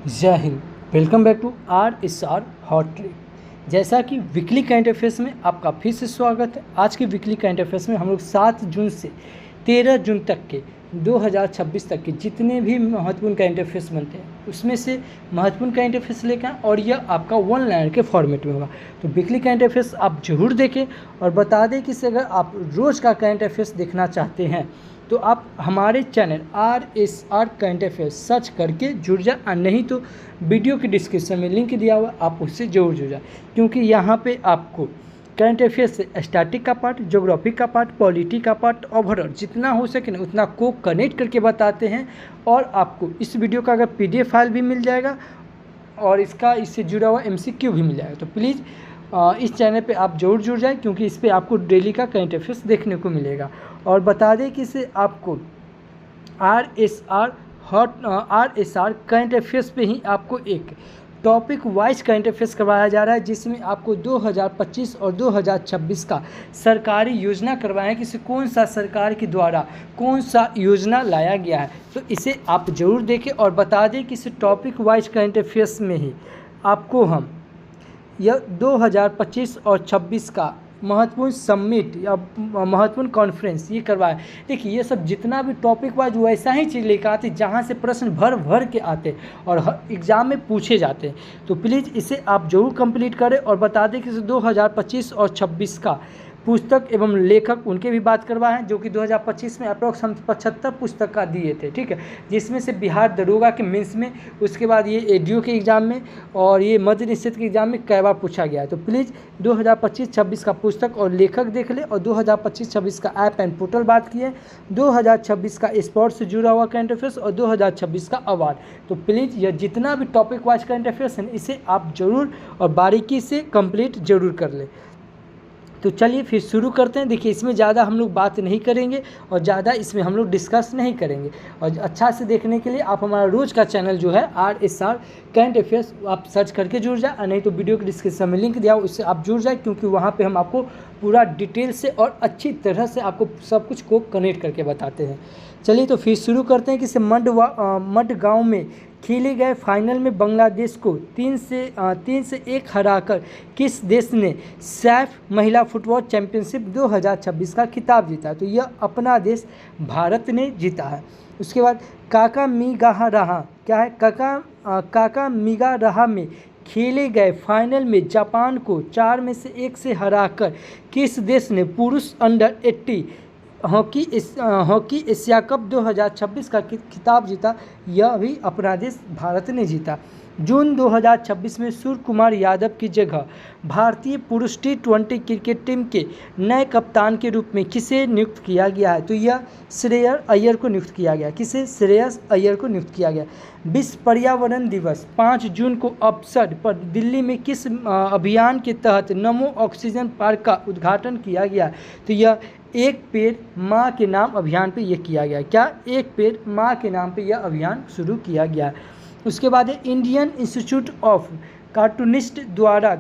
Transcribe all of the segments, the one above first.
जय हिंद। Welcome back to RSR hot trick. जैसा कि वीकली करंट अफेयर्स में आपका फिर से स्वागत है। आज के वीकली करंट अफेयर्स में हम लोग 7 जून से 13 जून तक के 2026 तक के जितने भी महत्वपूर्ण करंट अफेयर्स बनते हैं उसमें से महत्वपूर्ण करंट अफेयर्स लेकर आए और यह आपका वन लाइनर के फॉर्मेट में होगा। तो वीकली करंट अफेयर्स आप जरूर देखें और बता दें कि अगर आप रोज़ का करंट अफेयर्स देखना चाहते हैं तो आप हमारे channel RSR current affairs search करके जुड़ जाए, और नहीं तो वीडियो के डिस्क्रिप्शन में लिंक दिया हुआ आप उससे जरूर जुड़ जाए, क्योंकि यहाँ पे आपको करंट अफेयर्स से स्टैटिक का पार्ट, ज्योग्राफी का पार्ट, पॉलिटी का पार्ट, ओवरऑल जितना हो सके ना उतना को कनेक्ट करके बताते हैं। और आपको इस वीडियो का अगर PDF फाइल भी मिल जाएगा और इससे जुड़ा हुआ MCQ भी मिल जाएगा। तो प्लीज़ इस चैनल पे आप जरूर जुड़ जाएं, क्योंकि इस पे आपको डेली का करंट अफेयर्स देखने को मिलेगा। और बता दें कि इसे आपको RSR करंट अफेयर्स पे ही आपको एक टॉपिक वाइज करंट अफेयर्स करवाया जा रहा है, जिसमें आपको 2025 और 2026 का सरकारी योजना करवाएं कि कौन सा सरकार के द्वारा कौन सा योजना लाया गया है। तो इसे आप ज़रूर देखें और बता दें कि इस टॉपिक वाइज करंट अफेयर्स में ही आपको हम यह 2025 और 26 का महत्वपूर्ण समिट या महत्वपूर्ण कॉन्फ्रेंस ये करवाए। देखिए ये सब जितना भी टॉपिक वाइज वैसा ही चीज़ लेकर आते जहाँ से प्रश्न भर के आते और एग्ज़ाम में पूछे जाते हैं। तो प्लीज़ इसे आप जरूर कंप्लीट करें और बता दें कि 2025 और 26 का पुस्तक एवं लेखक उनके भी बात करवाए हैं, जो कि 2025 में अप्रॉक्स हम 75 पुस्तक का दिए थे, ठीक है, जिसमें से बिहार दरोगा के मेंस में, उसके बाद ये ADO के एग्ज़ाम में और ये मध्य निषेध के एग्ज़ाम में कई बार पूछा गया है। तो प्लीज़ 2025-26 का पुस्तक और लेखक देख ले और 2025-26 का ऐप एंड पोर्टल बात किए, 2026 का स्पोर्ट्स से जुड़ा हुआ करंट अफेयर्स और 2026 का अवार्ड। तो प्लीज़ यह जितना भी टॉपिक वाइज करंट अफेयर्स है इसे आप ज़रूर और बारीकी से कंप्लीट ज़रूर कर लें। तो चलिए फिर शुरू करते हैं। देखिए इसमें ज़्यादा हम लोग बात नहीं करेंगे और ज़्यादा इसमें हम लोग डिस्कस नहीं करेंगे, और अच्छा से देखने के लिए आप हमारा रोज़ का चैनल जो है RSR करंट अफेयर्स आप सर्च करके जुड़ जाए, और नहीं तो वीडियो के डिस्क्रिप्शन में लिंक दिया उससे आप जुड़ जाए, क्योंकि वहाँ पे हम आपको पूरा डिटेल से और अच्छी तरह से आपको सब कुछ को कनेक्ट करके बताते हैं। चलिए तो फिर शुरू करते हैं कि मडगांव में खेले गए फाइनल में बांग्लादेश को 3 से 1 हराकर किस देश ने सैफ महिला फुटबॉल चैंपियनशिप 2026 का खिताब जीता? तो यह अपना देश भारत ने जीता है। उसके बाद काकामीगाहराहा क्या है? काकामीगाहराहा में खेले गए फाइनल में जापान को 4 में से 1 से हराकर किस देश ने पुरुष अंडर 80 हॉकी एशिया कप 2026 का खिताब जीता? यह भी अपना देश भारत ने जीता। जून 2026 में सूर्य कुमार यादव की जगह भारतीय पुरुष T20 क्रिकेट टीम के नए कप्तान के रूप में किसे नियुक्त किया गया है? तो यह श्रेयस अय्यर को नियुक्त किया गया। किसे? श्रेयस अय्यर को नियुक्त किया गया। विश्व पर्यावरण दिवस 5 जून को अवसर पर दिल्ली में किस अभियान के तहत नमो ऑक्सीजन पार्क का उद्घाटन किया गया? तो यह एक पेड़ माँ के नाम अभियान पे ये किया गया। क्या? एक पेड़ माँ के नाम पे यह अभियान शुरू किया गया है। उसके बाद है इंडियन इंस्टीट्यूट ऑफ कार्टूनिस्ट द्वारा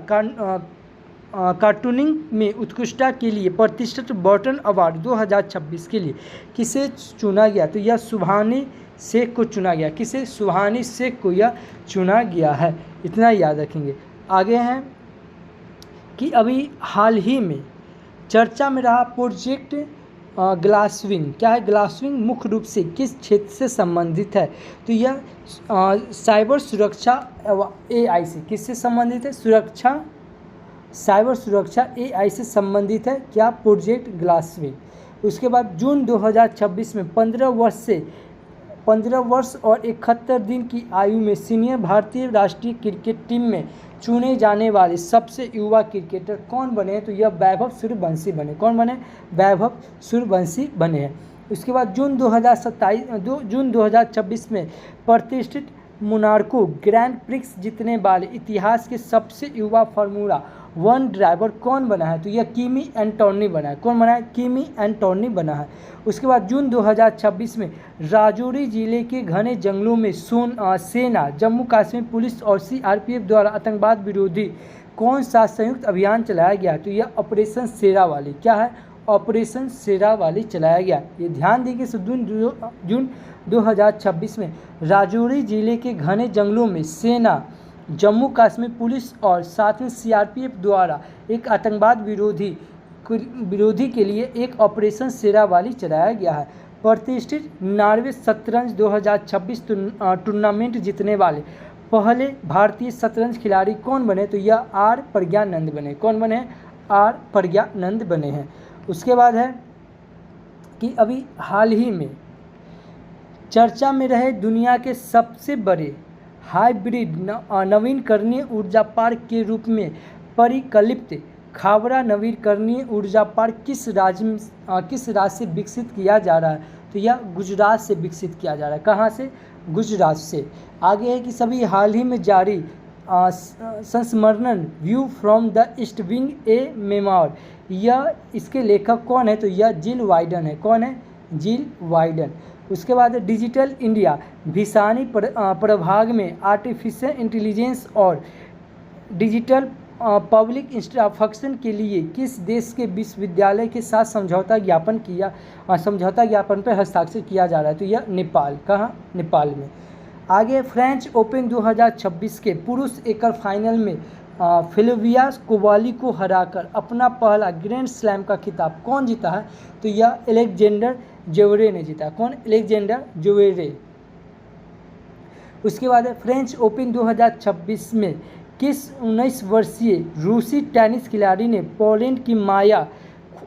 कार्टूनिंग में उत्कृष्टता के लिए प्रतिष्ठित बर्टन अवार्ड 2026 के लिए किसे चुना गया? तो यह सुभानी शेख को चुना गया। किसे? सुभानी शेख को यह चुना गया है। इतना याद रखेंगे। आगे हैं कि अभी हाल ही में चर्चा में रहा प्रोजेक्ट ग्लासविंग। क्या है? ग्लासविंग मुख्य रूप से किस क्षेत्र से संबंधित है? तो यह साइबर सुरक्षा AI से किससे संबंधित है? साइबर सुरक्षा AI से संबंधित है। क्या? Project Glasswing. उसके बाद जून 2026 में 15 वर्ष और 71 दिन की आयु में सीनियर भारतीय राष्ट्रीय क्रिकेट टीम में चुने जाने वाले सबसे युवा क्रिकेटर कौन बने हैं? तो यह वैभव सूर्यवंशी बने। कौन बने? वैभव सूर्यवंशी बने हैं। उसके बाद जून 2026 में प्रतिष्ठित मोनाको ग्रैंड प्रिक्स जीतने वाले इतिहास के सबसे युवा फार्मूला 1 ड्राइवर कौन बना है? तो यह किमी एंटोनी बना है। कौन बना है? किमी एंटोनी बना है। उसके बाद जून 2026 में राजौरी जिले के घने जंगलों में सेना, जम्मू कश्मीर पुलिस और CRPF द्वारा आतंकवाद विरोधी कौन सा संयुक्त अभियान चलाया गया? तो यह ऑपरेशन शेरावाली। क्या है? ऑपरेशन शेरावाली चलाया गया। ये ध्यान दें कि जून 2026 में राजौरी जिले के घने जंगलों में सेना, जम्मू कश्मीर पुलिस और साथ में सीआरपीएफ द्वारा एक आतंकवाद विरोधी के लिए एक ऑपरेशन शेरावाली चलाया गया है। प्रतिष्ठित नॉर्वे शतरंज 2026 टूर्नामेंट जीतने वाले पहले भारतीय शतरंज खिलाड़ी कौन बने? तो यह आर प्रज्ञानंद बने। कौन बने? आर प्रज्ञानंद बने हैं। उसके बाद है कि अभी हाल ही में चर्चा में रहे दुनिया के सबसे बड़े हाइब्रिड नवीकरणीय ऊर्जा पार्क के रूप में परिकल्पित खाबरा नवीकरणीय ऊर्जा पार्क किस राज्य से विकसित किया जा रहा है? तो यह गुजरात से विकसित किया जा रहा है। कहाँ से? गुजरात से। आगे है कि सभी हाल ही में जारी संस्मरण view from the east wing A memoir, यह इसके लेखक कौन है? तो यह जिल वाइडन है। कौन है? जिल वाइडन। उसके बाद डिजिटल इंडिया भिसानी प्रभाग में आर्टिफिशियल इंटेलिजेंस और डिजिटल पब्लिक इंस्ट्रक्शन के लिए किस देश के विश्वविद्यालय के साथ समझौता ज्ञापन पर हस्ताक्षर किया जा रहा है? तो यह नेपाल। कहाँ? नेपाल में। आगे फ्रेंच ओपन 2026 के पुरुष एकल फाइनल में फ्लेविया कोवाली को हराकर अपना पहला ग्रैंड स्लैम का खिताब कौन जीता है? तो यह अलेक्जेंडर ज्वेरेव ने जीता। कौन? Alexander Zverev. उसके बाद फ्रेंच ओपन 2026 में किस 19 वर्षीय रूसी टेनिस खिलाड़ी ने पोलैंड की माया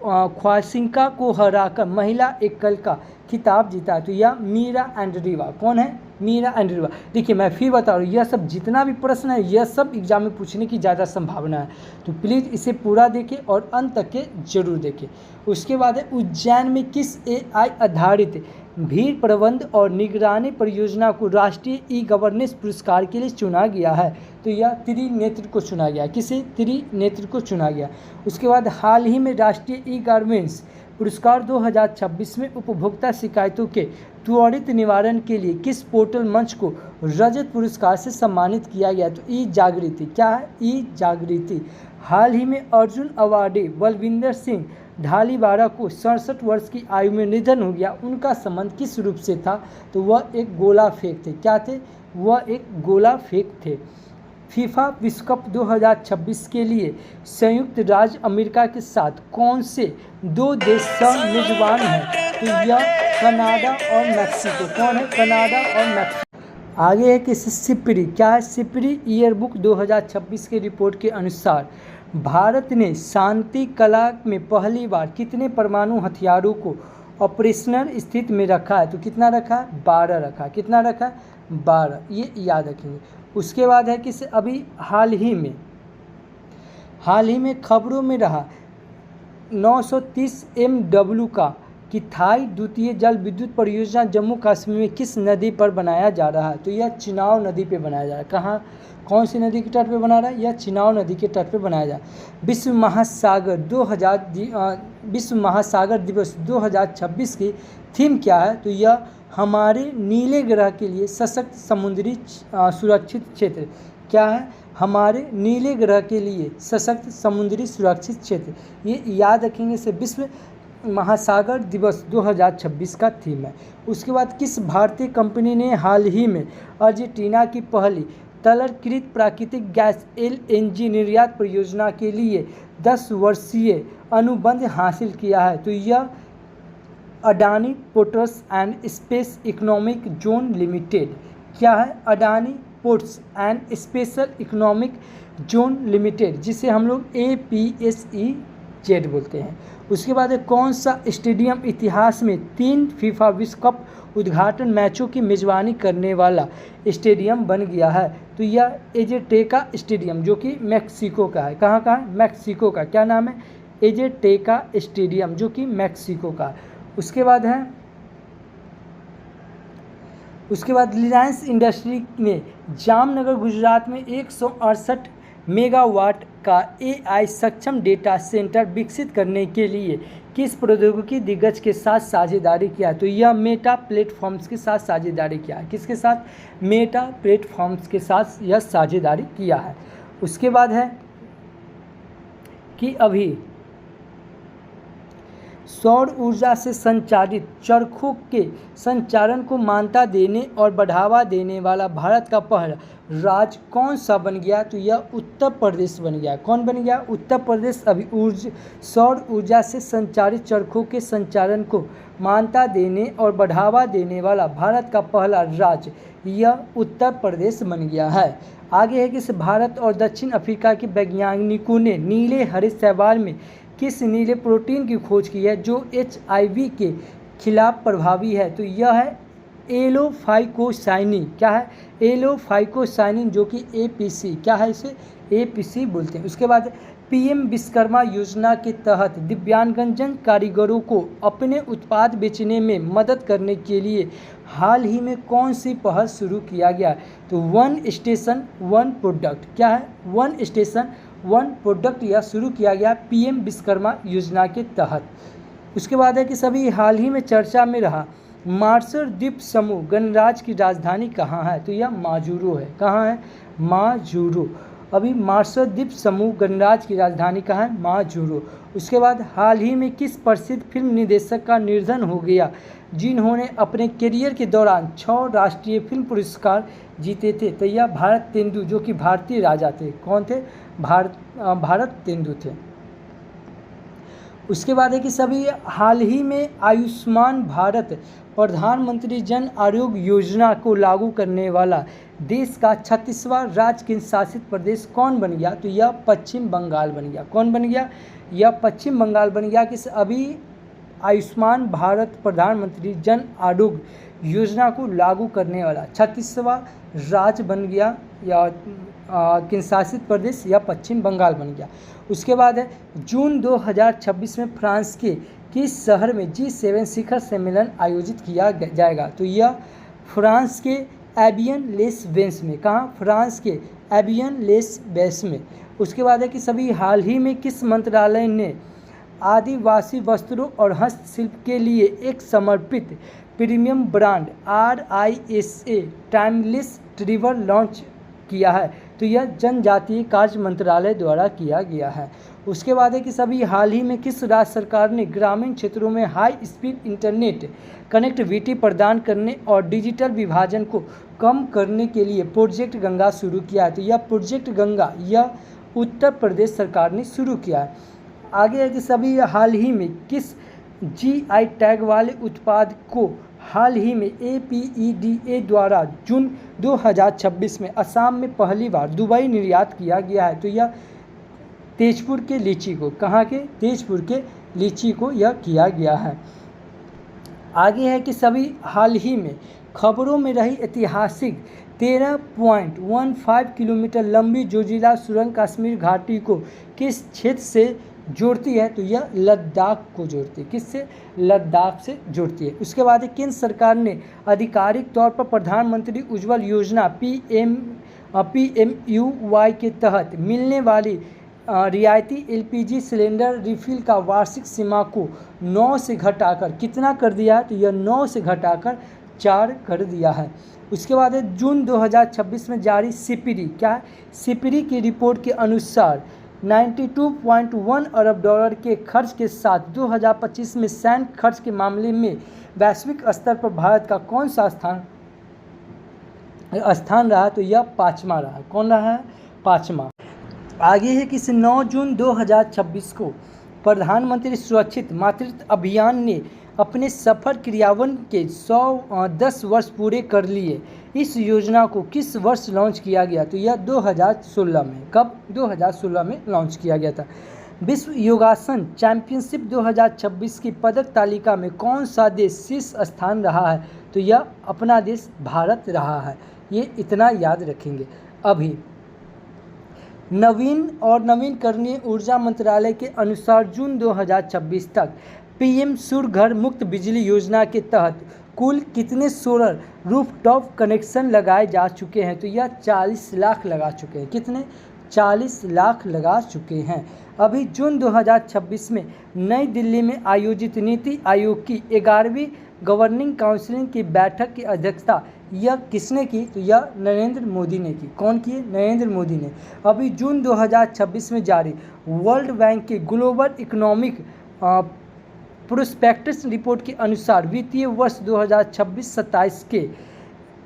ख्वासिंका को हराकर महिला एकल का खिताब जीता? तो यह मीरा एंड्रीवा। कौन है? Mirra Andreeva. देखिए मैं फिर बता रहा हूँ, यह सब जितना भी प्रश्न है यह सब एग्जाम में पूछने की ज़्यादा संभावना है, तो प्लीज़ इसे पूरा देखें और अंत तक के जरूर देखें। उसके बाद है उज्जैन में किस AI आधारित भीड़ प्रबंध और निगरानी परियोजना को राष्ट्रीय ई-गवर्नेंस पुरस्कार के लिए चुना गया है? तो यह त्रिनेत्र को चुना गया। किसे? त्रिनेत्र को चुना गया। उसके बाद हाल ही में राष्ट्रीय ई-गवर्नेंस पुरस्कार 2026 में उपभोक्ता शिकायतों के त्वरित निवारण के लिए किस पोर्टल मंच को रजत पुरस्कार से सम्मानित किया गया? तो ई जागृति। क्या है? ई जागृति। हाल ही में अर्जुन अवार्डी बलविंदर सिंह ढालीवाला को 67 वर्ष की आयु में निधन हो गया। उनका संबंध किस रूप से था? तो वह एक गोला फेंक थे। क्या थे? वह एक गोला फेंक थे। फीफा विश्व कप 2026 के लिए संयुक्त राज्य अमेरिका के साथ कौन से 2 देश मेजबान हैं? तो यह कनाडा और मैक्सिको। कौन है? कनाडा और मैक्सिको। आगे है कि सिपरी। क्या है? सिपरी ईयरबुक 2026 की रिपोर्ट के अनुसार भारत ने शांति कला में पहली बार कितने परमाणु हथियारों को ऑपरेशनल स्थिति में रखा है? तो कितना रखा है? 12 रखा। कितना रखा है? 12। ये याद रखेंगे। उसके बाद है कि अभी हाल ही में खबरों में रहा 930 MW का किथाई द्वितीय जल विद्युत परियोजना जम्मू कश्मीर में किस नदी पर बनाया जा रहा है? तो यह चिनाव नदी पे बनाया जा रहा है। कहाँ? कौन सी नदी के तट पे बना रहा है? यह चिनाव नदी के तट पे बनाया जा रहा है। विश्व महासागर दिवस 2026 की थीम क्या है? तो यह हमारे नीले ग्रह के लिए सशक्त समुद्री सुरक्षित क्षेत्र। क्या है? हमारे नीले ग्रह के लिए सशक्त समुद्री सुरक्षित क्षेत्र। ये याद रखेंगे। से विश्व महासागर दिवस 2026 का थीम है। उसके बाद किस भारतीय कंपनी ने हाल ही में अर्जेंटीना की पहली तरलकृत प्राकृतिक गैस LNG निर्यात परियोजना के लिए 10 वर्षीय अनुबंध हासिल किया है? तो यह Adani ports and space economic zone limited. क्या है? Adani ports and special economic zone limited, जिसे हम लोग APSEZ बोलते हैं। उसके बाद कौन सा स्टेडियम इतिहास में 3 फीफा विश्व कप उद्घाटन मैचों की मेजबानी करने वाला स्टेडियम बन गया है? तो यह एजेटेका स्टेडियम, जो कि मैक्सिको का है। कहाँ का है? मैक्सिको का। क्या नाम है? एजेटेका स्टेडियम, जो कि मैक्सिको का है। उसके बाद रिलायंस इंडस्ट्री ने जामनगर गुजरात में 168 मेगावाट का AI सक्षम डेटा सेंटर विकसित करने के लिए किस प्रौद्योगिकी दिग्गज के साथ साझेदारी किया? तो यह मेटा प्लेटफॉर्म्स के साथ साझेदारी किया है। किसके साथ? मेटा प्लेटफॉर्म्स के साथ यह साझेदारी किया है। उसके बाद है कि अभी सौर ऊर्जा से संचालित चरखों के संचालन को मान्यता देने और बढ़ावा देने वाला भारत का पहला राज्य कौन सा बन गया? तो यह उत्तर प्रदेश बन गया। कौन बन गया? उत्तर प्रदेश। अभी सौर ऊर्जा से संचालित चरखों के संचालन को मान्यता देने और बढ़ावा देने वाला भारत का पहला राज्य यह उत्तर प्रदेश बन गया है। आगे है कि भारत और दक्षिण अफ्रीका के वैज्ञानिकों ने नीले हरे शैवाल में किस नीले प्रोटीन की खोज की है जो HIV के खिलाफ प्रभावी है? तो यह है एलोफाइकोसाइनिन। क्या है? एलोफाइकोसाइनिन, जो कि APC, क्या है इसे? APC बोलते हैं। उसके बाद PM विश्वकर्मा योजना के तहत दिव्यांगजन कारीगरों को अपने उत्पाद बेचने में मदद करने के लिए हाल ही में कौन सी पहल शुरू किया गया? तो वन स्टेशन वन प्रोडक्ट। क्या है? वन स्टेशन वन प्रोडक्ट यह शुरू किया गया PM विश्वकर्मा योजना के तहत। उसके बाद है कि सभी हाल ही में चर्चा में रहा मार्शल द्वीप समूह गणराज्य की राजधानी कहाँ है? तो यह माजुरो है। कहाँ है? माजुरो। अभी मार्शल द्वीप समूह गणराज्य की राजधानी कहाँ है? माजुरो। उसके बाद हाल ही में किस प्रसिद्ध फिल्म निर्देशक का निधन हो गया जिन्होंने अपने करियर के दौरान 6 राष्ट्रीय फिल्म पुरस्कार जीते थे? तो यह भारत तेंदु, जो कि भारतीय राजा थे। कौन थे? भारत तेंदु थे। उसके बाद है कि सभी हाल ही में आयुष्मान भारत प्रधानमंत्री जन आरोग्य योजना को लागू करने वाला देश का 36वां राज्य केंद्र शासित प्रदेश कौन बन गया? तो यह पश्चिम बंगाल बन गया। कौन बन गया? यह पश्चिम बंगाल बन गया। कि अभी आयुष्मान भारत प्रधानमंत्री जन आरोग्य योजना को लागू करने वाला 36वां राज्य बन गया या केंद्र शासित प्रदेश या पश्चिम बंगाल बन गया। उसके बाद है जून 2026 में फ्रांस के किस शहर में G7 शिखर सम्मेलन आयोजित किया जाएगा? तो यह फ्रांस के एवियन लेस वेंस में। कहाँ? फ्रांस के एवियन लेस वेंस में। उसके बाद है कि सभी हाल ही में किस मंत्रालय ने आदिवासी वस्त्रों और हस्तशिल्प के लिए एक समर्पित premium brand RISA timeless river launch किया है? तो यह जनजातीय कार्य मंत्रालय द्वारा किया गया है। उसके बाद है कि सभी हाल ही में किस राज्य सरकार ने ग्रामीण क्षेत्रों में हाई स्पीड इंटरनेट कनेक्टिविटी प्रदान करने और डिजिटल विभाजन को कम करने के लिए प्रोजेक्ट गंगा शुरू किया है? तो यह प्रोजेक्ट गंगा यह उत्तर प्रदेश सरकार ने शुरू किया है। आगे है कि सभी हाल ही में किस GI टैग वाले उत्पाद को हाल ही में APEDA द्वारा जून 2026 में असम में पहली बार दुबई निर्यात किया गया है? तो यह तेजपुर के लीची को। कहाँ के? तेजपुर के लीची को यह किया गया है। आगे है कि सभी हाल ही में खबरों में रही ऐतिहासिक 13.15 किलोमीटर लंबी जोजिला सुरंग कश्मीर घाटी को किस क्षेत्र से जोड़ती है? तो यह लद्दाख को जोड़ती है। किससे? लद्दाख से जोड़ती है। उसके बाद केंद्र सरकार ने आधिकारिक तौर पर प्रधानमंत्री उज्ज्वल योजना PMUY के तहत मिलने वाली रियायती LPG सिलेंडर रिफिल का वार्षिक सीमा को 9 से घटाकर कितना कर दिया है? तो यह 9 से घटाकर 4 कर दिया है। उसके बाद है जून 2026 में जारी सिपिरी। क्या है? सिपिरी की रिपोर्ट के अनुसार 92.1 अरब डॉलर के खर्च के साथ 2025 में सैन्य खर्च के मामले में वैश्विक स्तर पर भारत का कौन सा स्थान रहा? तो यह 5वां रहा। कौन रहा है? 5वां। आगे है कि 9 जून 2026 को प्रधानमंत्री सुरक्षित मातृत्व अभियान ने अपने सफल क्रियान्वयन के 10 वर्ष पूरे कर लिए। इस योजना को किस वर्ष लॉन्च किया गया? तो यह 2016 में। कब? 2016 में लॉन्च किया गया था। विश्व योगासन चैंपियनशिप 2026 की पदक तालिका में कौन सा देश शीर्ष स्थान रहा है? तो यह अपना देश भारत रहा है। ये इतना याद रखेंगे। अभी नवीन और नवीनकरणीय ऊर्जा मंत्रालय के अनुसार जून 2026 तक PM सूर्य घर मुक्त बिजली योजना के तहत कुल कितने सोलर रूफटॉप कनेक्शन लगाए जा चुके हैं? तो यह 40 लाख लगा चुके हैं। कितने? 40 लाख लगा चुके हैं। अभी जून 2026 में नई दिल्ली में आयोजित नीति आयोग की 11वीं गवर्निंग काउंसिल की बैठक की अध्यक्षता यह किसने की? तो यह नरेंद्र मोदी ने की। कौन की? नरेंद्र मोदी ने। अभी जून 2026 में जारी वर्ल्ड बैंक के ग्लोबल इकोनॉमिक प्रोस्पेक्टस रिपोर्ट के अनुसार वित्तीय वर्ष 2026-27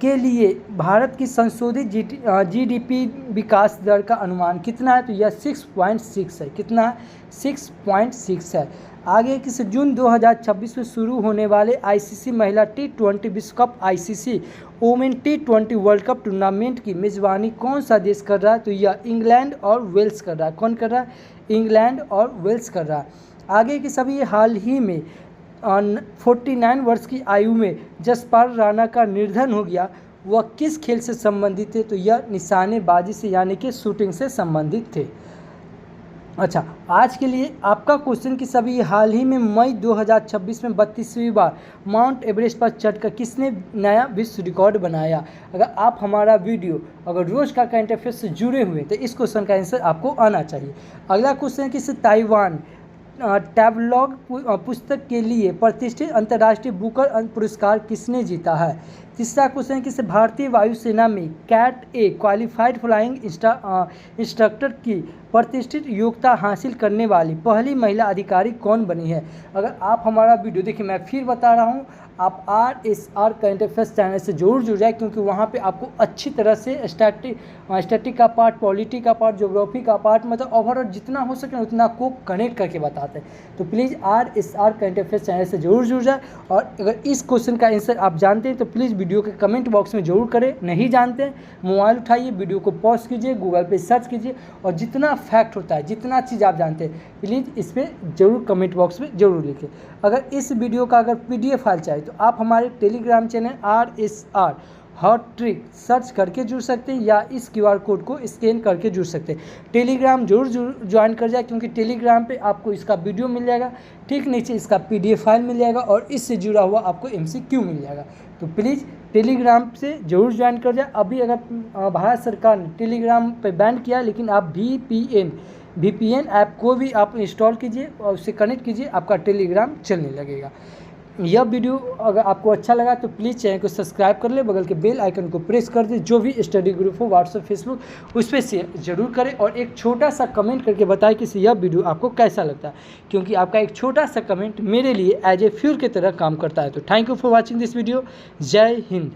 के लिए भारत की संशोधित जीडीपी विकास दर का अनुमान कितना है? तो यह 6.6 है। कितना है? 6.6 है। आगे किस जून 2026 में शुरू होने वाले आईसीसी महिला T20 विश्व cup ICC women T20 world cup tournament की मेज़बानी कौन सा देश कर रहा है? तो यह इंग्लैंड और वेल्स कर रहा है। कौन कर रहा है? इंग्लैंड और वेल्स कर रहा है। आगे की सभी हाल ही में 49 वर्ष की आयु में जसपाल राणा का निधन हो गया। वह किस खेल से संबंधित थे? तो यह निशानेबाजी से यानी कि शूटिंग से संबंधित थे। अच्छा, आज के लिए आपका क्वेश्चन कि सभी हाल ही में मई 2026 में 32वीं बार माउंट एवरेस्ट पर चढ़कर किसने नया विश्व रिकॉर्ड बनाया? अगर आप हमारा वीडियो अगर रोज़ का करंट अफेयर्स से जुड़े हुए तो इस क्वेश्चन का आंसर आपको आना चाहिए। अगला क्वेश्चन है कि ताइवान टैबलॉग पुस्तक के लिए प्रतिष्ठित अंतर्राष्ट्रीय बुकर पुरस्कार किसने जीता है? तीसरा क्वेश्चन है कि भारतीय वायुसेना में कैट ए क्वालिफाइड फ्लाइंग इंस्ट्रक्टर की प्रतिष्ठित योग्यता हासिल करने वाली पहली महिला अधिकारी कौन बनी है? अगर आप हमारा वीडियो देखिए, मैं फिर बता रहा हूँ, आप RSR करंट अफेयर्स चैनल से जरूर जुड़ जाए, क्योंकि वहाँ पे आपको अच्छी तरह से स्टैटिक का पार्ट, पॉलिटी का पार्ट, ज्योग्राफी का पार्ट, मतलब ओवरऑल जितना हो सके उतना को कनेक्ट करके बताते हैं। तो please RSR current affairs channel से जरूर जुड़ जाए। और अगर इस क्वेश्चन का आंसर आप जानते हैं तो प्लीज़ वीडियो के कमेंट बॉक्स में जरूर करें। नहीं जानते हैं, मोबाइल उठाइए, वीडियो को पॉज कीजिए, गूगल पे सर्च कीजिए और जितना फैक्ट होता है, जितना चीज़ आप जानते हैं, प्लीज़ इस पर जरूर कमेंट बॉक्स में जरूर लिखें। अगर इस वीडियो का अगर PDF फाइल चाहिए तो आप हमारे Telegram channel RSR hot trick search करके जुड़ सकते हैं या इस QR कोड को स्कैन करके जुड़ सकते हैं। टेलीग्राम जरूर ज्वाइन कर जाए, क्योंकि टेलीग्राम पे आपको इसका वीडियो मिल जाएगा, ठीक नीचे इसका PDF फाइल मिल जाएगा और इससे जुड़ा हुआ आपको MCQ मिल जाएगा। तो प्लीज़ टेलीग्राम से जरूर ज्वाइन कर जाए। अभी अगर भारत सरकार ने टेलीग्राम पे बैन किया, लेकिन आप VPN ऐप को भी आप इंस्टॉल कीजिए और उससे कनेक्ट कीजिए, आपका टेलीग्राम चलने लगेगा। यह वीडियो अगर आपको अच्छा लगा तो प्लीज़ चैनल को सब्सक्राइब कर ले, बगल के बेल आइकन को प्रेस कर दे। जो भी स्टडी ग्रुप हो व्हाट्सएप, फेसबुक, उस पर शेयर जरूर करें और एक छोटा सा कमेंट करके बताएं कि यह वीडियो आपको कैसा लगता है, क्योंकि आपका एक छोटा सा कमेंट मेरे लिए एज ए फ्यूल की तरह काम करता है। तो thank you for watching this video. जय हिंद।